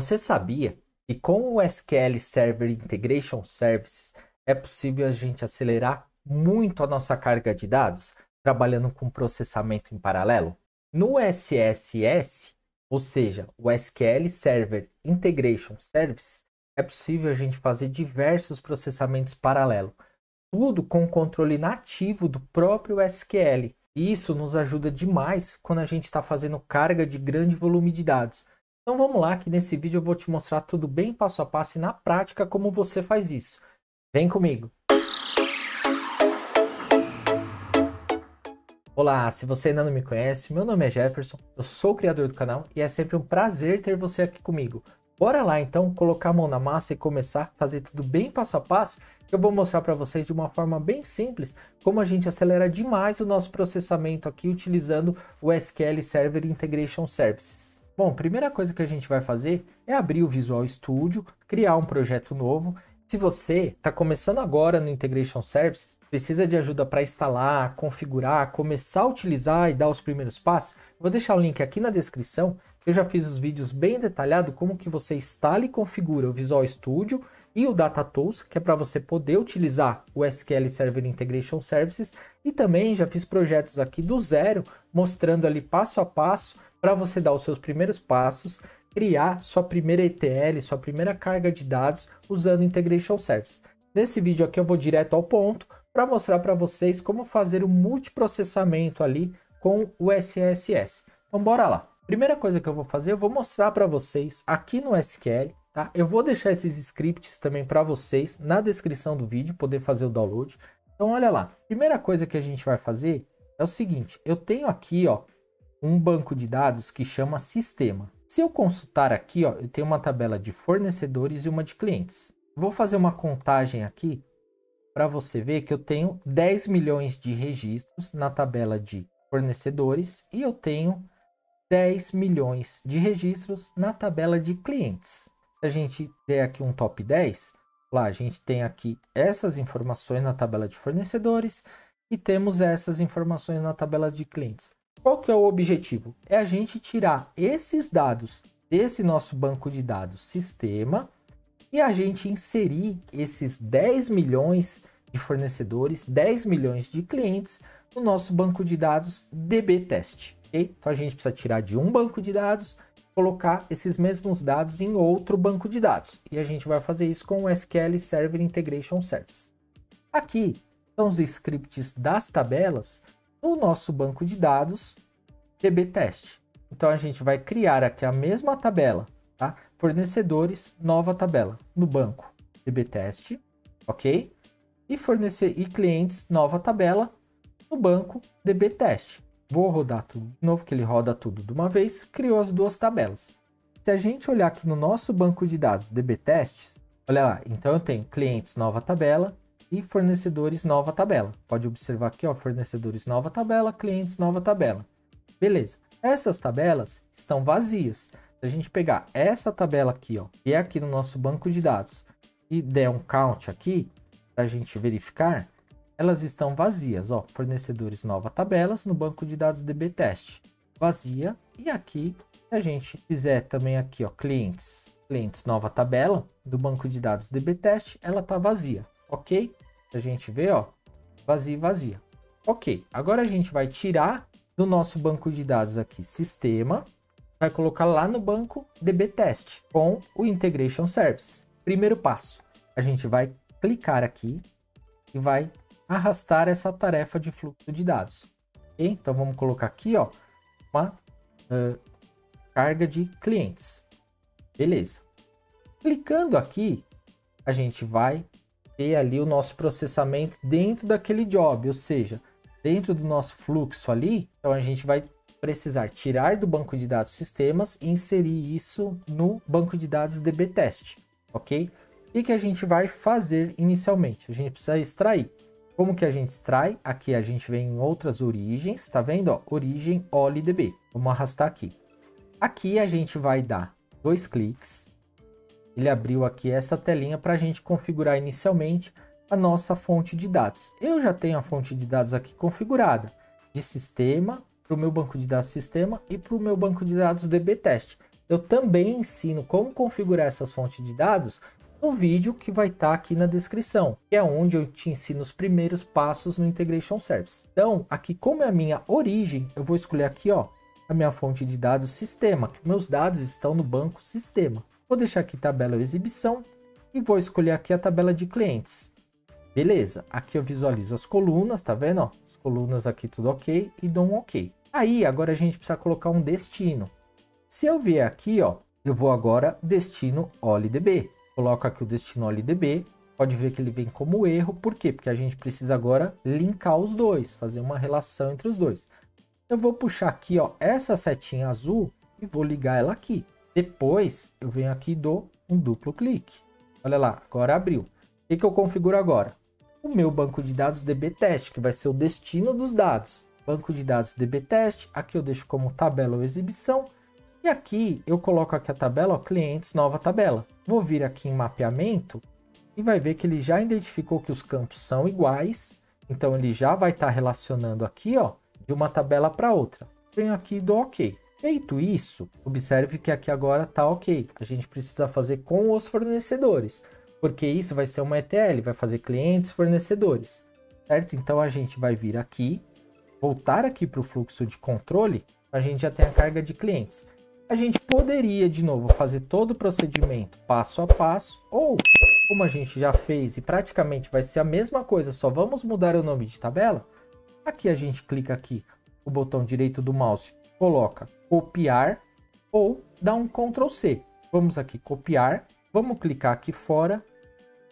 Você sabia que com o SQL Server Integration Services é possível a gente acelerar muito a nossa carga de dados, trabalhando com processamento em paralelo? No SSS, ou seja, o SQL Server Integration Services, é possível a gente fazer diversos processamentos paralelos, tudo com o controle nativo do próprio SQL. E isso nos ajuda demais quando a gente está fazendo carga de grande volume de dados. Então vamos lá, que nesse vídeo eu vou te mostrar tudo bem passo a passo e na prática como você faz isso. Vem comigo! Olá, se você ainda não me conhece, meu nome é Jefferson, eu sou o criador do canal e é sempre um prazer ter você aqui comigo. Bora lá então colocar a mão na massa e começar a fazer tudo bem passo a passo, que eu vou mostrar para vocês de uma forma bem simples como a gente acelera demais o nosso processamento aqui utilizando o SQL Server Integration Services. Bom, a primeira coisa que a gente vai fazer é abrir o Visual Studio, criar um projeto novo. Se você está começando agora no Integration Service, precisa de ajuda para instalar, configurar, começar a utilizar e dar os primeiros passos, vou deixar o link aqui na descrição. Eu já fiz os vídeos bem detalhados como que você instala e configura o Visual Studio e o Data Tools, que é para você poder utilizar o SQL Server Integration Services. E também já fiz projetos aqui do zero, mostrando ali passo a passo para você dar os seus primeiros passos, criar sua primeira ETL, sua primeira carga de dados usando Integration Service. Nesse vídeo aqui eu vou direto ao ponto para mostrar para vocês como fazer o multiprocessamento ali com o SSS. Então bora lá. Primeira coisa que eu vou fazer, eu vou mostrar para vocês aqui no SQL, tá? Eu vou deixar esses scripts também para vocês na descrição do vídeo, poder fazer o download. Então olha lá, primeira coisa que a gente vai fazer é o seguinte, eu tenho aqui, ó, um banco de dados que chama sistema. Se eu consultar aqui, ó, eu tenho uma tabela de fornecedores e uma de clientes. Vou fazer uma contagem aqui para você ver que eu tenho 10 milhões de registros na tabela de fornecedores e eu tenho 10 milhões de registros na tabela de clientes. Se a gente der aqui um top 10, lá a gente tem aqui essas informações na tabela de fornecedores e temos essas informações na tabela de clientes. Qual que é o objetivo? É a gente tirar esses dados desse nosso banco de dados sistema e a gente inserir esses 10 milhões de fornecedores, 10 milhões de clientes no nosso banco de dados DB-Test. Okay? Então a gente precisa tirar de um banco de dados, colocar esses mesmos dados em outro banco de dados. E a gente vai fazer isso com o SQL Server Integration Service. Aqui são os scripts das tabelas no nosso banco de dados DB-Test. Então a gente vai criar aqui a mesma tabela, tá? Fornecedores, nova tabela no banco DB-Test, ok? E clientes, nova tabela no banco DB-Test. Vou rodar tudo de novo, que ele roda tudo de uma vez, criou as duas tabelas. Se a gente olhar aqui no nosso banco de dados DB-Tests, olha lá, então eu tenho clientes, nova tabela, e fornecedores, nova tabela. Pode observar aqui, ó, fornecedores, nova tabela, clientes, nova tabela. Beleza. Essas tabelas estão vazias. Se a gente pegar essa tabela aqui, ó, que é aqui no nosso banco de dados, e der um count aqui, para a gente verificar, elas estão vazias, ó. Fornecedores, nova tabelas, no banco de dados DB-Test. Vazia. E aqui, se a gente fizer também aqui, ó, clientes, nova tabela, do banco de dados DB-Test, ela tá vazia. Ok? A gente vê, ó, vazia. Ok, agora a gente vai tirar do nosso banco de dados aqui, sistema, vai colocar lá no banco DB-Test com o Integration Service. Primeiro passo, a gente vai clicar aqui e vai arrastar essa tarefa de fluxo de dados. Ok? Então vamos colocar aqui, ó, uma carga de clientes. Beleza. Clicando aqui, a gente vai ter ali o nosso processamento dentro daquele job, ou seja, dentro do nosso fluxo ali. Então a gente vai precisar tirar do banco de dados sistemas e inserir isso no banco de dados DB-Test, ok? O que a gente vai fazer inicialmente? A gente precisa extrair. Como que a gente extrai? Aqui a gente vem em outras origens, tá vendo? Ó, origem OLIDB. Vamos arrastar aqui. Aqui a gente vai dar 2 cliques. Ele abriu aqui essa telinha para a gente configurar inicialmente a nossa fonte de dados. Eu já tenho a fonte de dados aqui configurada, de sistema, para o meu banco de dados sistema e para o meu banco de dados DB-Test. eu também ensino como configurar essas fontes de dados no vídeo que vai estar aqui na descrição, que é onde eu te ensino os primeiros passos no Integration Service. Então, aqui como é a minha origem, eu vou escolher aqui, ó, a minha fonte de dados sistema, que meus dados estão no banco sistema. Vou deixar aqui tabela ou exibição e vou escolher aqui a tabela de clientes. Beleza, aqui eu visualizo as colunas, tá vendo? Ó, as colunas aqui tudo ok e dou um ok. Aí, agora a gente precisa colocar um destino. Se eu vier aqui, ó, eu vou agora destino OLDB. Coloco aqui o destino OLDB, pode ver que ele vem como erro. Por quê? Porque a gente precisa agora linkar os dois, fazer uma relação entre os dois. Eu vou puxar aqui, ó, essa setinha azul e vou ligar ela aqui. Depois, eu venho aqui e dou um duplo clique. Olha lá, agora abriu. O que eu configuro agora? O meu banco de dados DBTest, que vai ser o destino dos dados. Banco de dados DBTest, aqui eu deixo como tabela ou exibição. E aqui eu coloco aqui a tabela, ó, clientes, nova tabela. Vou vir aqui em mapeamento e vai ver que ele já identificou que os campos são iguais. Então ele já vai estar relacionando aqui, ó, de uma tabela para outra. Venho aqui e dou OK. Feito isso, observe que aqui agora está OK. A gente precisa fazer com os fornecedores, porque isso vai ser uma ETL, vai fazer clientes, fornecedores, certo? Então a gente vai vir aqui, voltar aqui para o fluxo de controle, a gente já tem a carga de clientes. A gente poderia, de novo, fazer todo o procedimento passo a passo, ou, como a gente já fez e praticamente vai ser a mesma coisa, só vamos mudar o nome de tabela, aqui a gente clica aqui, o botão direito do mouse, coloca copiar, ou dá um Ctrl C. Vamos aqui copiar, vamos clicar aqui fora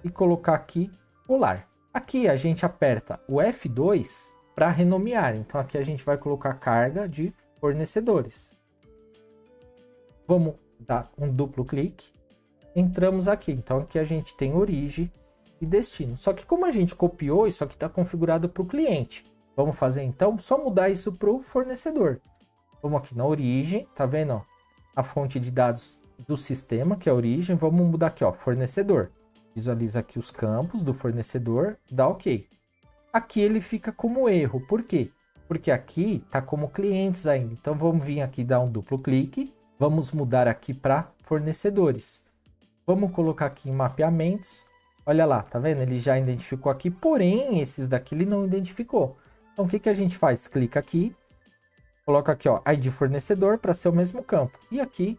e colocar aqui colar. Aqui a gente aperta o F2 para renomear, então aqui a gente vai colocar carga de fornecedores. Vamos dar um duplo clique, entramos aqui, então aqui a gente tem origem e destino. Só que como a gente copiou, isso aqui está configurado para o cliente. Vamos fazer então, só mudar isso para o fornecedor. Vamos aqui na origem, tá vendo? Ó, a fonte de dados do sistema, que é a origem, vamos mudar aqui, ó, fornecedor. Visualiza aqui os campos do fornecedor, dá OK. Aqui ele fica como erro, por quê? Porque aqui está como clientes ainda. Então vamos vir aqui dar um duplo clique. Vamos mudar aqui para fornecedores. Vamos colocar aqui em mapeamentos. Olha lá, tá vendo? Ele já identificou aqui, porém esses daqui ele não identificou. Então o que a gente faz? Clica aqui, coloca aqui, ó, ID fornecedor para ser o mesmo campo. E aqui,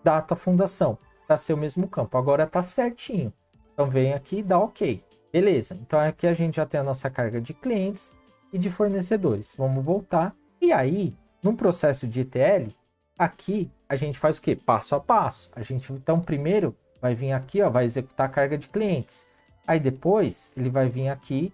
data fundação para ser o mesmo campo. Agora tá certinho. Então vem aqui e dá OK. Beleza, então aqui a gente já tem a nossa carga de clientes e de fornecedores. Vamos voltar. E aí, no processo de ETL, aqui a gente faz o quê? Passo a passo. A gente então primeiro vai vir aqui, ó, vai executar a carga de clientes. Aí depois ele vai vir aqui.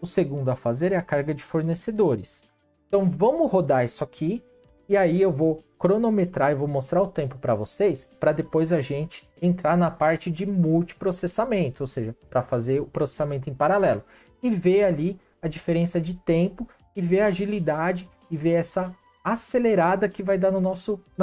O segundo a fazer é a carga de fornecedores. Então vamos rodar isso aqui e aí eu vou cronometrar e vou mostrar o tempo para vocês, para depois a gente entrar na parte de multiprocessamento, ou seja, para fazer o processamento em paralelo e ver ali a diferença de tempo e ver a agilidade e ver essa acelerada que vai dar na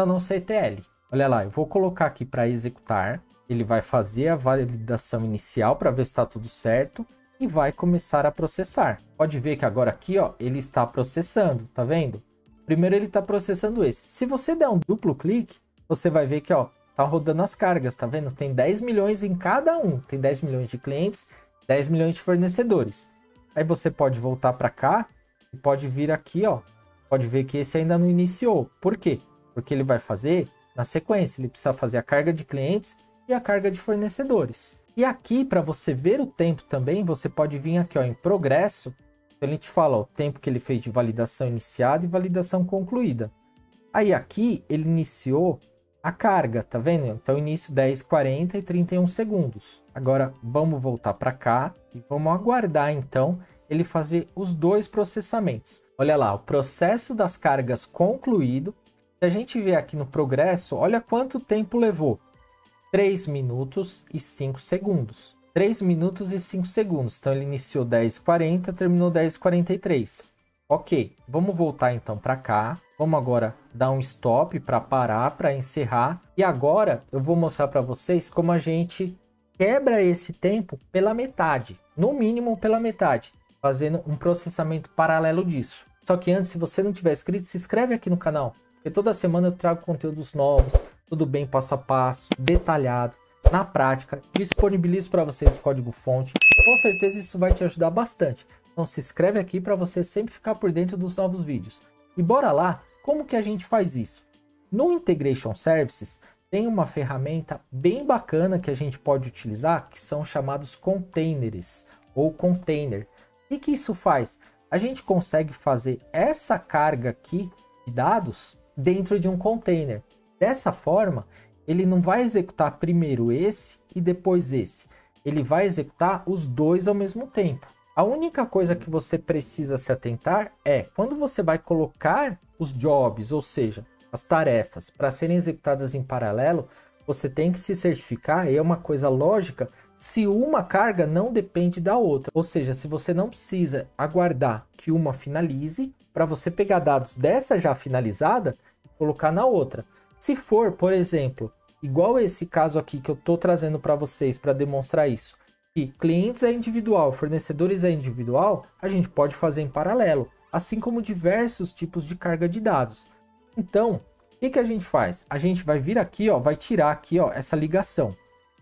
nossa ETL. Olha lá, eu vou colocar aqui para executar, ele vai fazer a validação inicial para ver se está tudo certo e vai começar a processar. Pode ver que agora aqui, ó, ele está processando, tá vendo? Primeiro ele está processando esse. Se você der um duplo clique, você vai ver que, ó, tá rodando as cargas, tá vendo? Tem 10 milhões em cada um. Tem 10 milhões de clientes, 10 milhões de fornecedores. Aí você pode voltar para cá e pode vir aqui, ó. Pode ver que esse ainda não iniciou. Por quê? Porque ele vai fazer na sequência. Ele precisa fazer a carga de clientes e a carga de fornecedores. E aqui, para você ver o tempo também, você pode vir aqui, ó, em progresso. Então ele te fala, ó, o tempo que ele fez de validação iniciada e validação concluída. Aí aqui ele iniciou a carga, tá vendo? Então início 10, 40 e 31 segundos. Agora vamos voltar para cá e vamos aguardar então ele fazer os dois processamentos. Olha lá, o processo das cargas concluído. Se a gente ver aqui no progresso, olha quanto tempo levou. 3 minutos e 5 segundos. 3 minutos e 5 segundos. Então ele iniciou 10h40, terminou 10h43. Ok, vamos voltar então para cá. Vamos agora dar um stop para parar, para encerrar. E agora eu vou mostrar para vocês como a gente quebra esse tempo pela metade. No mínimo pela metade. Fazendo um processamento paralelo disso. Só que antes, se você não tiver inscrito, se inscreve aqui no canal. Porque toda semana eu trago conteúdos novos, tudo bem passo a passo, detalhado, na prática, disponibilizo para vocês o código-fonte. Com certeza isso vai te ajudar bastante. Então se inscreve aqui para você sempre ficar por dentro dos novos vídeos. E bora lá, como que a gente faz isso? No Integration Services tem uma ferramenta bem bacana que a gente pode utilizar, que são chamados containers ou container. E que isso faz? A gente consegue fazer essa carga aqui de dados dentro de um container. Dessa forma, ele não vai executar primeiro esse e depois esse. Ele vai executar os dois ao mesmo tempo. A única coisa que você precisa se atentar é quando você vai colocar os jobs, ou seja, as tarefas, para serem executadas em paralelo, você tem que se certificar, e é uma coisa lógica, se uma carga não depende da outra. Ou seja, se você não precisa aguardar que uma finalize, para você pegar dados dessa já finalizada e colocar na outra. Se for, por exemplo, igual esse caso aqui que eu estou trazendo para vocês para demonstrar isso, que clientes é individual, fornecedores é individual, a gente pode fazer em paralelo, assim como diversos tipos de carga de dados. Então, o que a gente faz? A gente vai vir aqui, ó, vai tirar aqui, ó, essa ligação,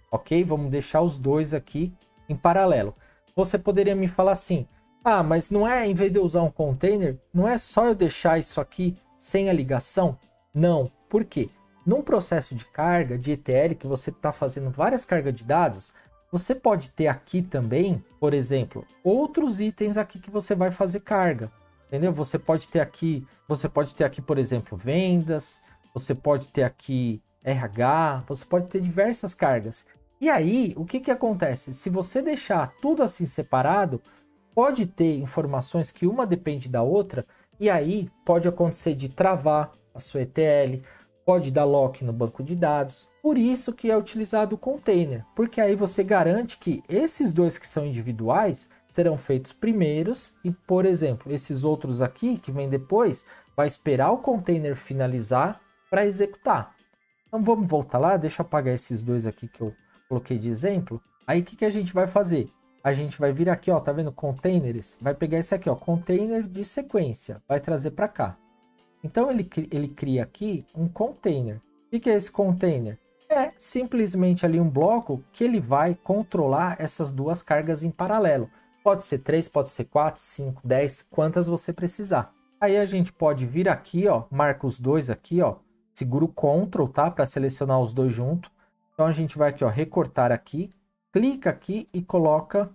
ok? Vamos deixar os dois aqui em paralelo. Você poderia me falar assim, ah, mas não é, em vez de eu usar um container, não é só eu deixar isso aqui sem a ligação? Não. Por quê? Num processo de carga, de ETL, que você está fazendo várias cargas de dados, você pode ter aqui também, por exemplo, outros itens aqui que você vai fazer carga, entendeu? Você pode ter aqui, por exemplo, vendas, você pode ter aqui RH, você pode ter diversas cargas. E aí, o que acontece? Se você deixar tudo assim separado, pode ter informações que uma depende da outra, e aí pode acontecer de travar a sua ETL, pode dar lock no banco de dados. Por isso que é utilizado o container, porque aí você garante que esses dois que são individuais serão feitos primeiros e, por exemplo, esses outros aqui que vem depois, vai esperar o container finalizar para executar. Então vamos voltar lá, deixa eu apagar esses dois aqui que eu coloquei de exemplo. Aí o que a gente vai fazer? A gente vai vir aqui, ó, tá vendo containers? Vai pegar esse aqui, ó, container de sequência, vai trazer para cá. Então ele cria aqui um container. O que é esse container? É simplesmente ali um bloco que ele vai controlar essas duas cargas em paralelo. Pode ser 3, pode ser 4, 5, 10, quantas você precisar. Aí a gente pode vir aqui, ó, marca os dois aqui, ó, segura o Ctrl, tá? Para selecionar os dois juntos. Então a gente vai aqui, ó, recortar aqui, clica aqui e coloca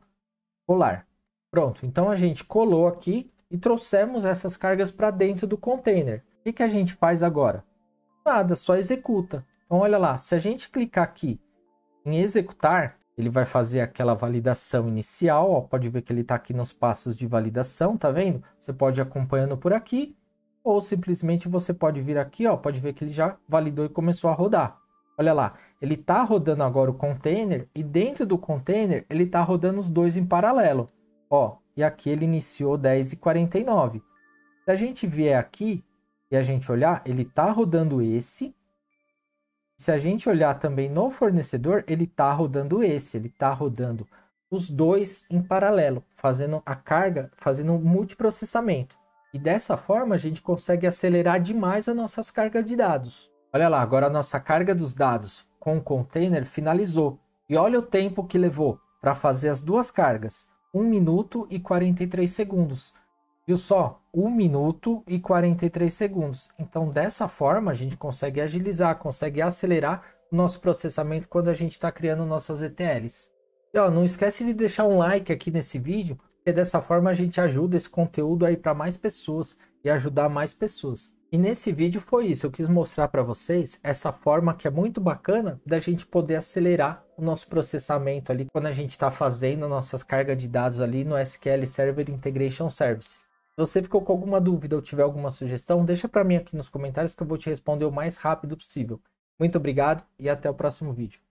colar. Pronto, então a gente colou aqui e trouxemos essas cargas para dentro do container. O que a gente faz agora? Nada, só executa. Então olha lá, se a gente clicar aqui em executar, ele vai fazer aquela validação inicial, ó, pode ver que ele está aqui nos passos de validação, tá vendo? Você pode ir acompanhando por aqui, ou simplesmente você pode vir aqui, ó, pode ver que ele já validou e começou a rodar. Olha lá, ele está rodando agora o container e dentro do container ele está rodando os dois em paralelo. Ó, e aqui ele iniciou 10h49. Se a gente vier aqui e a gente olhar, ele está rodando esse. Se a gente olhar também no fornecedor, ele está rodando esse. Ele está rodando os dois em paralelo, fazendo a carga, fazendo um multiprocessamento. E dessa forma a gente consegue acelerar demais as nossas cargas de dados. Olha lá, agora a nossa carga dos dados com o container finalizou. E olha o tempo que levou para fazer as duas cargas. 1 minuto e 43 segundos. Viu só? 1 minuto e 43 segundos. Então, dessa forma, a gente consegue agilizar, consegue acelerar o nosso processamento quando a gente está criando nossas ETLs. E ó, não esquece de deixar um like aqui nesse vídeo, porque dessa forma a gente ajuda esse conteúdo aí para mais pessoas e ajudar mais pessoas. E nesse vídeo foi isso, eu quis mostrar para vocês essa forma que é muito bacana da gente poder acelerar o nosso processamento ali quando a gente está fazendo nossas cargas de dados ali no SQL Server Integration Service. Se você ficou com alguma dúvida ou tiver alguma sugestão, deixa para mim aqui nos comentários que eu vou te responder o mais rápido possível. Muito obrigado e até o próximo vídeo.